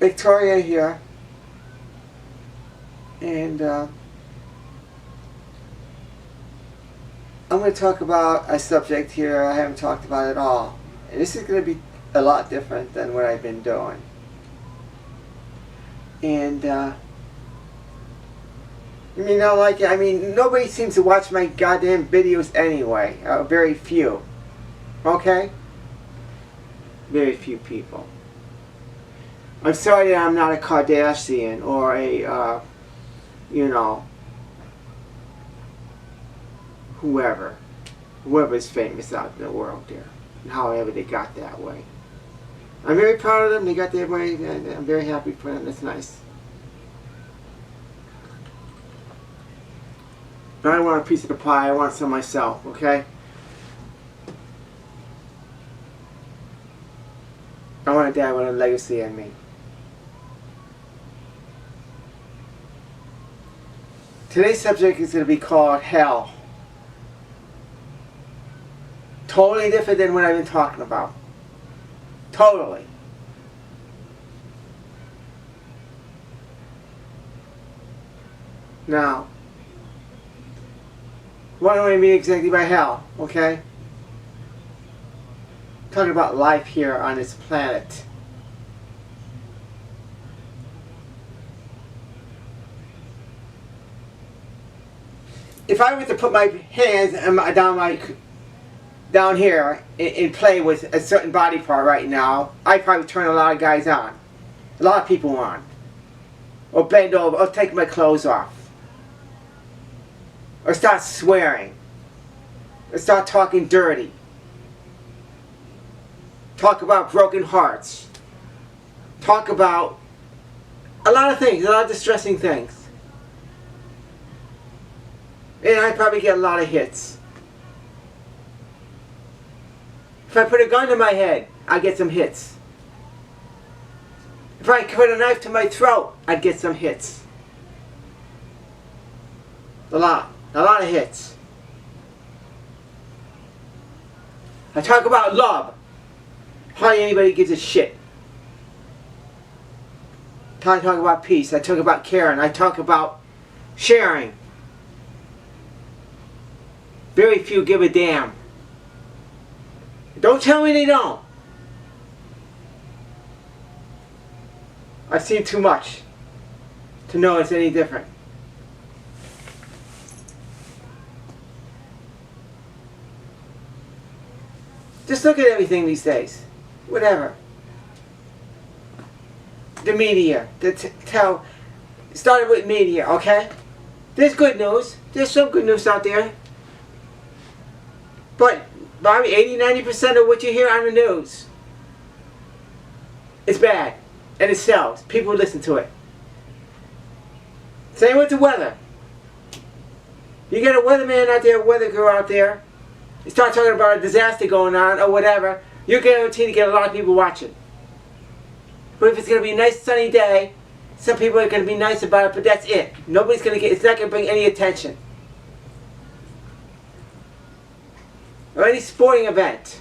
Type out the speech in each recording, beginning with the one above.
Victoria here, and I'm going to talk about a subject here I haven't talked about at all. And this is going to be a lot different than what I've been doing. And you may not like it. I mean, nobody seems to watch my goddamn videos anyway. Very few. Okay? Very few people. I'm sorry that I'm not a Kardashian or a, you know, whoever's famous out in the world there, and however they got that way. I'm very proud of them. They got their way, and I'm very happy for them. That's nice. But I don't want a piece of the pie. I want some myself, okay? I want a dad with a legacy in me. Today's subject is going to be called hell. Totally different than what I've been talking about. Totally. Now, what do I mean exactly by hell? Okay? Talking about life here on this planet. If I were to put my hands down here and play with a certain body part right now, I'd probably turn a lot of guys on. A lot of people on. Or bend over, or take my clothes off. Or start swearing. Or start talking dirty. Talk about broken hearts. Talk about a lot of things, a lot of distressing things. And I'd probably get a lot of hits. If I put a gun to my head, I'd get some hits. If I put a knife to my throat, I'd get some hits. A lot of hits. I talk about love. Hardly anybody gives a shit. I talk about peace. I talk about caring. I talk about sharing. Very few give a damn. Don't tell me they don't. I've seen too much to know it's any different. Just look at everything these days. Whatever. The media. Started with media, okay? There's good news. There's some good news out there. But probably 80-90% of what you hear on the news is bad. And it sells. People listen to it. Same with the weather. You get a weatherman out there, a weather girl out there, you start talking about a disaster going on or whatever, you're guaranteed to get a lot of people watching. But if it's going to be a nice sunny day, some people are going to be nice about it, but that's it. Nobody's going to get, it's not going to bring any attention. Or any sporting event.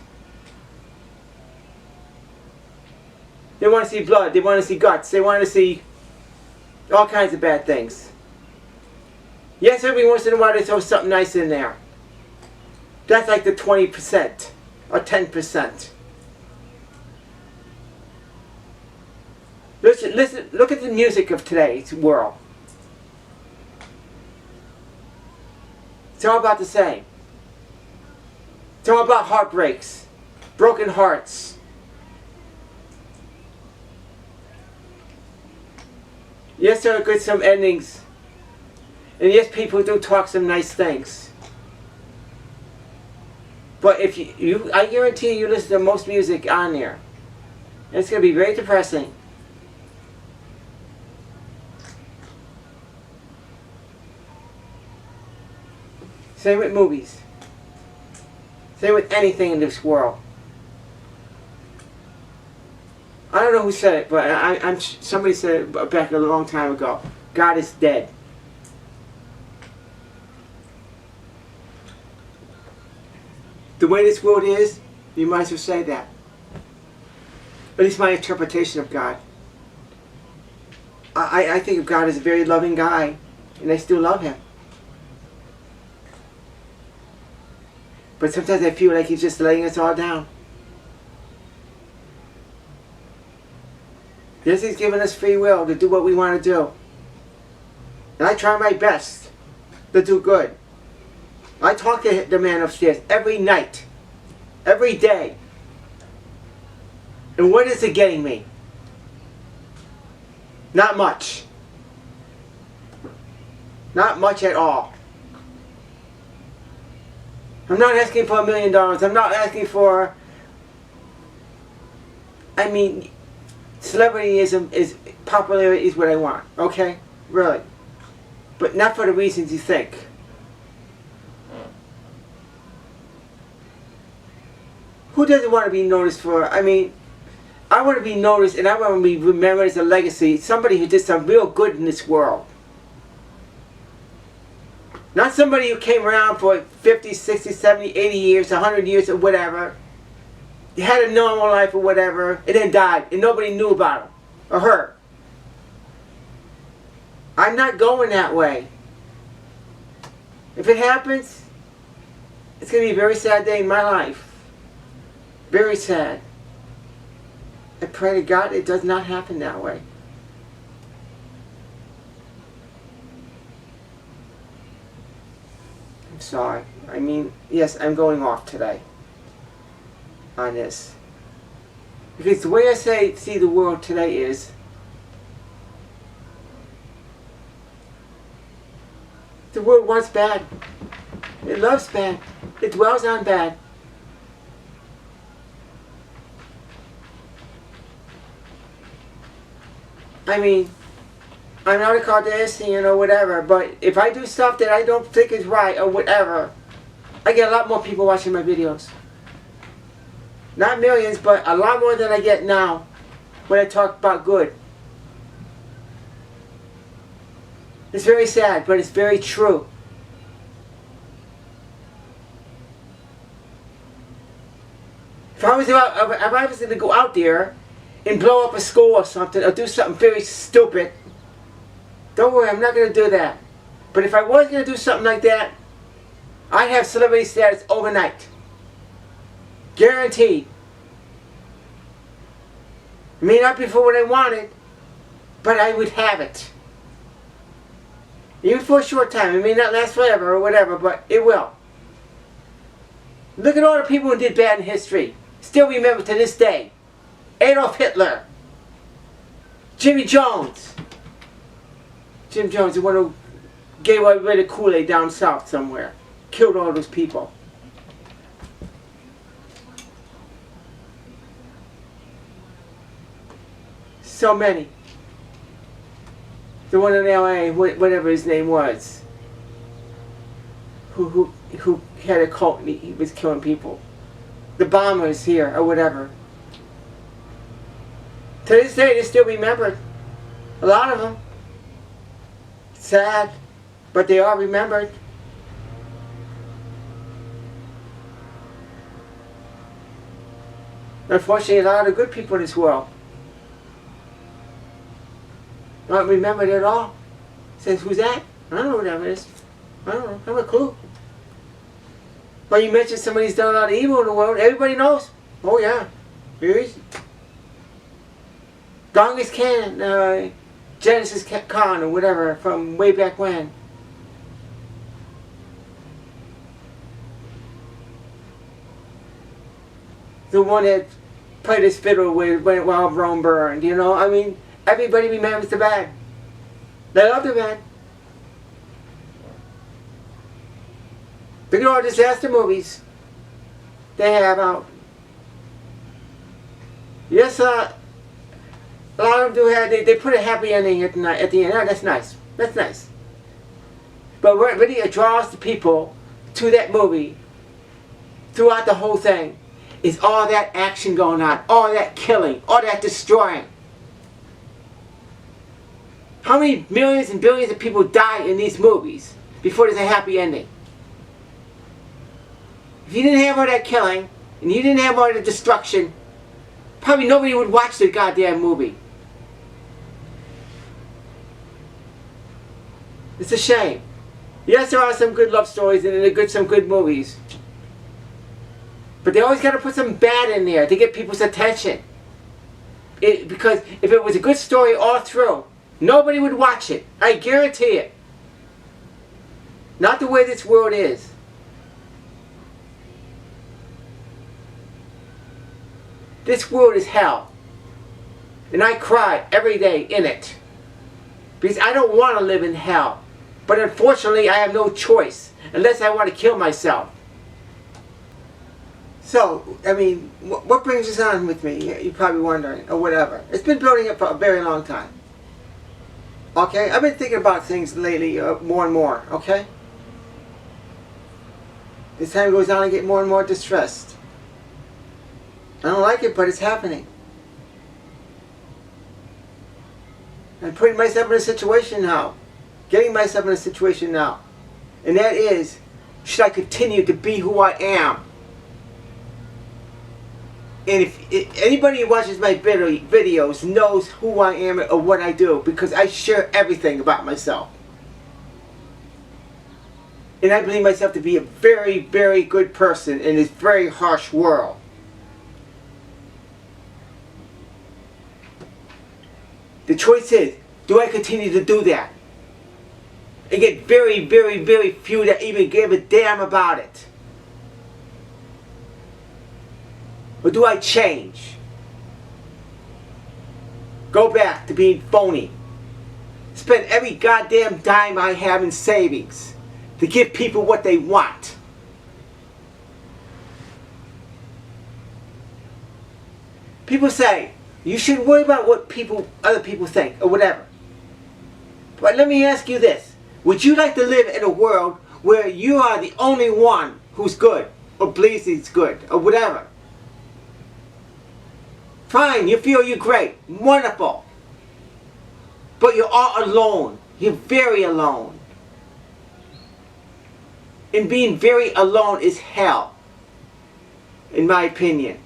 They want to see blood, they want to see guts, they want to see all kinds of bad things. Yes, every once in a while they throw something nice in there. That's like the 20% or 10%. Listen, look at the music of today's world. It's all about the same. It's all about heartbreaks, broken hearts. Yes, there are good some endings. And yes, people do talk some nice things. But if I guarantee you listen to most music on there, it's going to be very depressing. Same with movies. Same with anything in this world. I don't know who said it, but somebody said it back a long time ago. God is dead. The way this world is, you might as well say that. At least my interpretation of God. I think of God as a very loving guy, and I still love him. But sometimes I feel like he's just laying us all down. Yes, he's given us free will to do what we want to do. And I try my best to do good. I talk to the man upstairs every night, every day. And what is it getting me? Not much. Not much at all. I'm not asking for $1 million. I'm not asking for... I mean, celebrityism is... Popularity is what I want. Okay? Really. But not for the reasons you think. Who doesn't want to be noticed for... I mean... I want to be noticed and I want to be remembered as a legacy. Somebody who did some real good in this world. Not somebody who came around for 50, 60, 70, 80 years, 100 years or whatever. He had a normal life or whatever and then died and nobody knew about him or her. I'm not going that way. If it happens, it's going to be a very sad day in my life. Very sad. I pray to God it does not happen that way. I'm sorry. I mean, yes, I'm going off today on this. Because the way I see the world today is the world wants bad. It loves bad. It dwells on bad. I mean, I'm not a Kardashian or whatever, but if I do stuff that I don't think is right or whatever, I get a lot more people watching my videos. Not millions, but a lot more than I get now when I talk about good. It's very sad, but it's very true. If I was going to go out there and blow up a school or something, or do something very stupid, don't worry, I'm not going to do that. But if I was going to do something like that, I'd have celebrity status overnight. Guaranteed. It may not be for what I wanted, but I would have it. Even for a short time. It may not last forever or whatever, but it will. Look at all the people who did bad in history. Still remember to this day. Adolf Hitler. Jimmy Jones. Jim Jones, the one who gave away the Kool-Aid down south somewhere. Killed all those people. So many. The one in LA, whatever his name was, who had a cult and he was killing people. The bombers here, or whatever. To this day, they're still remembered. A lot of them. Sad, but they are remembered. Unfortunately, a lot of good people in this world not remembered at all. Says, who's that? I don't know who that is. I don't know. I have a clue. When you mention somebody's done a lot of evil in the world, everybody knows. Oh yeah, here he is. Genghis Khan, Genesis Khan or whatever from way back when. The one that played his fiddle while Rome burned, you know? I mean, everybody remembers the bad. They love the bad. Look at all the disaster movies they have out. Yes, a lot of them do have, they put a happy ending at the end. Oh, that's nice. That's nice. But what really draws the people to that movie throughout the whole thing is all that action going on, all that killing, all that destroying. How many millions and billions of people die in these movies before there's a happy ending? If you didn't have all that killing, and you didn't have all the destruction, probably nobody would watch the goddamn movie. It's a shame. Yes, there are some good love stories and there are some good movies. But they always got to put some bad in there to get people's attention. Because if it was a good story all through, nobody would watch it. I guarantee it. Not the way this world is. This world is hell. And I cry every day in it. Because I don't want to live in hell. But unfortunately, I have no choice. Unless I want to kill myself. So, I mean, what brings this on with me? You're probably wondering, or whatever. It's been building up for a very long time. Okay? I've been thinking about things lately more and more, okay? As time goes on, I get more and more distressed. I don't like it, but it's happening. I'm putting myself in a situation now. Getting myself in a situation now. And that is, should I continue to be who I am? And if anybody who watches my videos knows who I am or what I do, because I share everything about myself. And I believe myself to be a very, very good person in this very harsh world. The choice is, do I continue to do that? And get very, very, very few that even give a damn about it. Or do I change? Go back to being phony. Spend every goddamn dime I have in savings to give people what they want. People say, you shouldn't worry about what other people think, or whatever. But let me ask you this. Would you like to live in a world where you are the only one who's good, or believes he's good, or whatever? Fine, you feel you're great. Wonderful. But you're all alone. You're very alone. And being very alone is hell. In my opinion.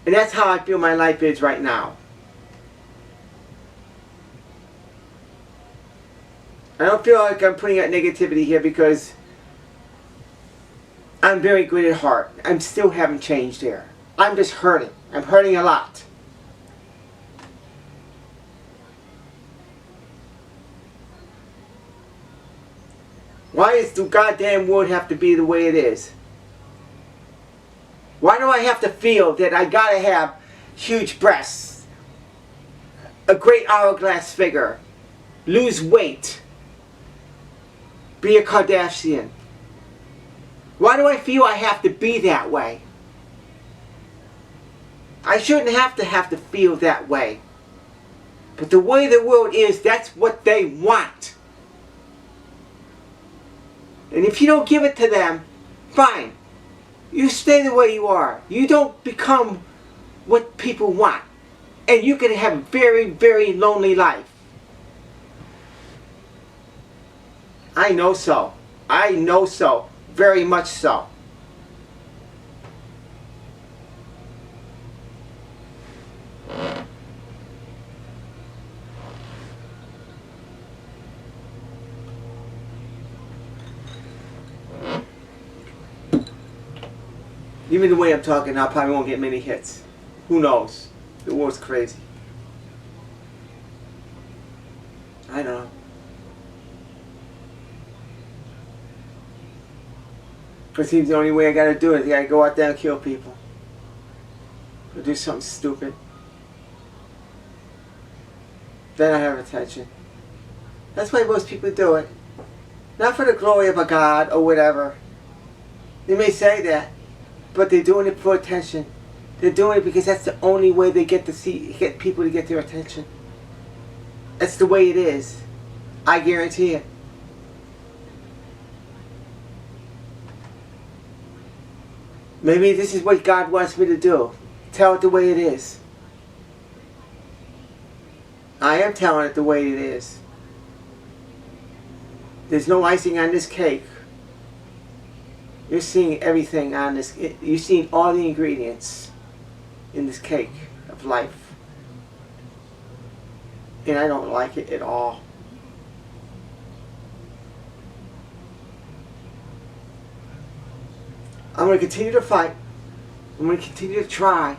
And that's how I feel my life is right now. I don't feel like I'm putting out negativity here because I'm very good at heart. I still haven't changed there. I'm just hurting. I'm hurting a lot. Why does the goddamn world have to be the way it is? Why do I have to feel that I gotta have huge breasts, a great hourglass figure, lose weight, be a Kardashian? Why do I feel I have to be that way? I shouldn't have to feel that way. But the way the world is, that's what they want. And if you don't give it to them, fine. You stay the way you are. You don't become what people want. And you can have a very, very lonely life. I know so. I know so. Very much so. Even the way I'm talking now, I probably won't get many hits. Who knows? The world's crazy. I know. But it seems the only way I gotta do it, I gotta go out there and kill people. Or do something stupid. Then I have attention. That's why most people do it. Not for the glory of a god or whatever. They may say that. But they're doing it for attention. They're doing it because that's the only way they get people to get their attention. That's the way it is. I guarantee it. Maybe this is what God wants me to do. Tell it the way it is. I am telling it the way it is. There's no icing on this cake. You're seeing everything on this. You're seeing all the ingredients in this cake of life. And I don't like it at all. I'm going to continue to fight. I'm going to continue to try.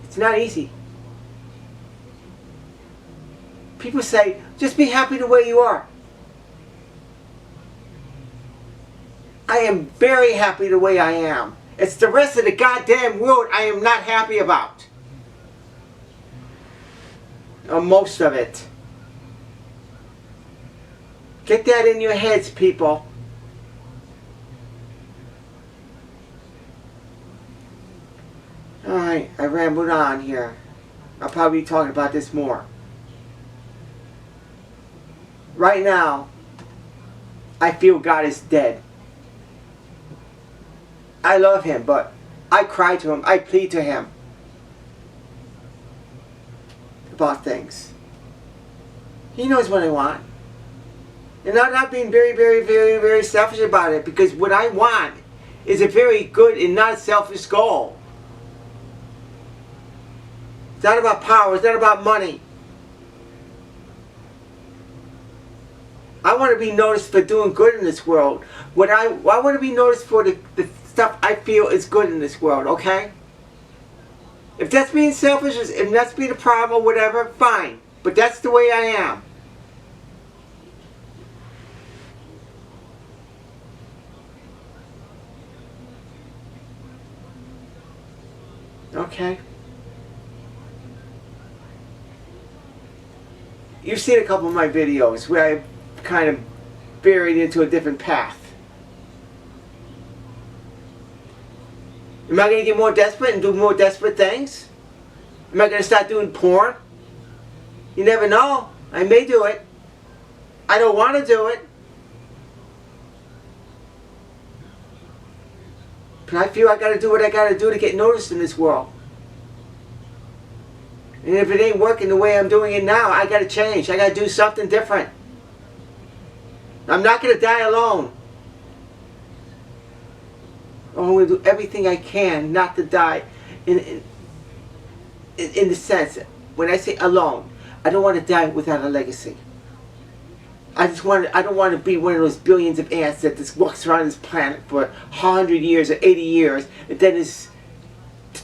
It's not easy. People say, just be happy the way you are. I am very happy the way I am. It's the rest of the goddamn world I am not happy about. Or most of it. Get that in your heads, people. Alright, I rambled on here. I'll probably be talking about this more. Right now, I feel God is dead. I love Him, but I cry to Him. I plead to Him about things. He knows what I want. And I'm not being very, very, very, very selfish about it, because what I want is a very good and not selfish goal. It's not about power. It's not about money. I want to be noticed for doing good in this world. I want to be noticed for the stuff I feel is good in this world, okay? If that's being selfish, if that's being a problem or whatever, fine. But that's the way I am. Okay? You've seen a couple of my videos where I've kind of buried into a different path. Am I going to get more desperate and do more desperate things? Am I going to start doing porn? You never know. I may do it. I don't want to do it. But I feel I got to do what I got to do to get noticed in this world. And if it ain't working the way I'm doing it now, I got to change. I got to do something different. I'm not going to die alone. I'm going to do everything I can not to die in the sense, when I say alone, I don't want to die without a legacy. I don't want to be one of those billions of ants that just walks around this planet for 100 years or 80 years and then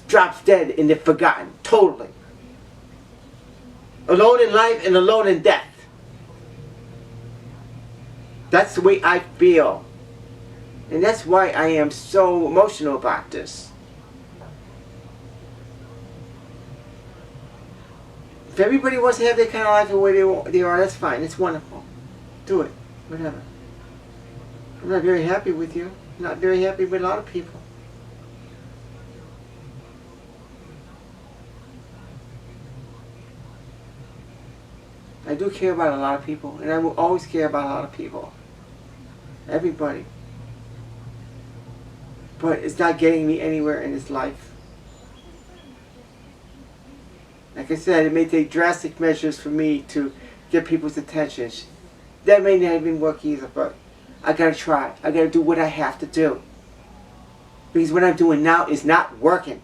drops dead and they're forgotten totally. Alone in life and alone in death. That's the way I feel. And that's why I am so emotional about this. If everybody wants to have that kind of life the way they are, that's fine. It's wonderful. Do it. Whatever. I'm not very happy with you. I'm not very happy with a lot of people. I do care about a lot of people, and I will always care about a lot of people. Everybody. But it's not getting me anywhere in this life. Like I said, it may take drastic measures for me to get people's attention. That may not even work either, but I gotta try. I gotta do what I have to do. Because what I'm doing now is not working.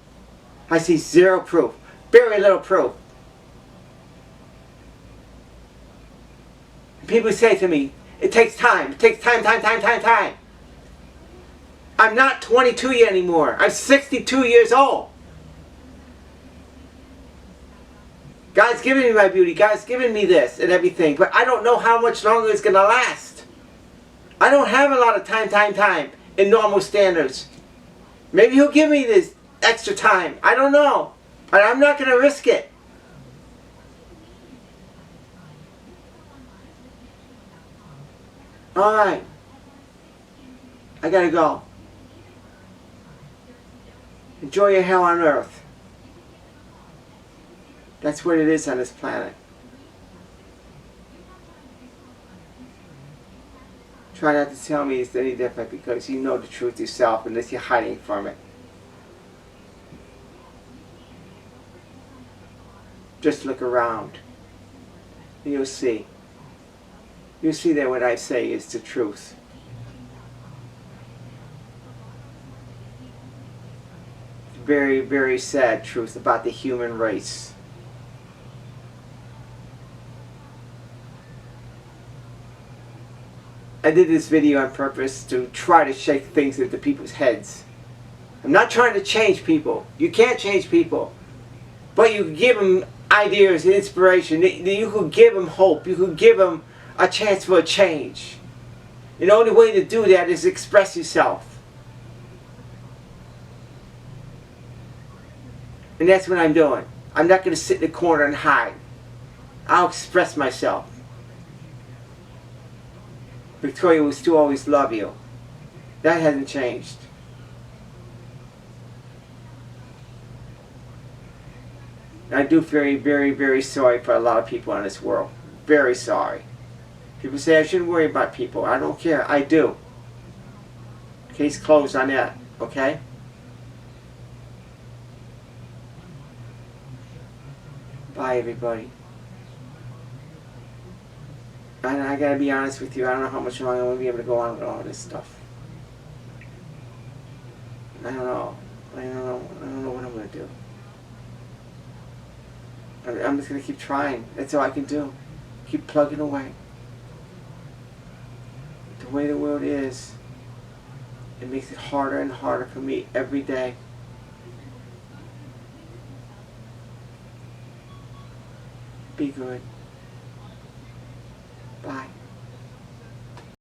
I see zero proof. Very little proof. People say to me, it takes time. It takes time. I'm not 22 yet anymore. I'm 62 years old. God's given me my beauty. God's given me this and everything. But I don't know how much longer it's going to last. I don't have a lot of time in normal standards. Maybe He'll give me this extra time. I don't know. But I'm not going to risk it. Alright. I gotta go. Enjoy your hell on earth. That's what it is on this planet. Try not to tell me it's any different, because you know the truth yourself unless you're hiding from it. Just look around and you'll see. You'll see that what I say is the truth. Very, very sad truth about the human race. I did this video on purpose to try to shake things into people's heads. I'm not trying to change people. You can't change people. But you can give them ideas and inspiration. You could give them hope. You could give them a chance for a change. And the only way to do that is express yourself. And that's what I'm doing. I'm not going to sit in the corner and hide. I'll express myself. Victoria will still always love you. That hasn't changed. I do feel very, very sorry for a lot of people in this world. Very sorry. People say I shouldn't worry about people. I don't care. I do. Case closed on that. Okay? Bye, everybody. And I gotta be honest with you, I don't know how much longer I'm gonna be able to go on with all this stuff. I don't know. I don't know what I'm gonna do. I'm just gonna keep trying. That's all I can do. Keep plugging away. The way the world is, it makes it harder and harder for me every day. Be good. Bye.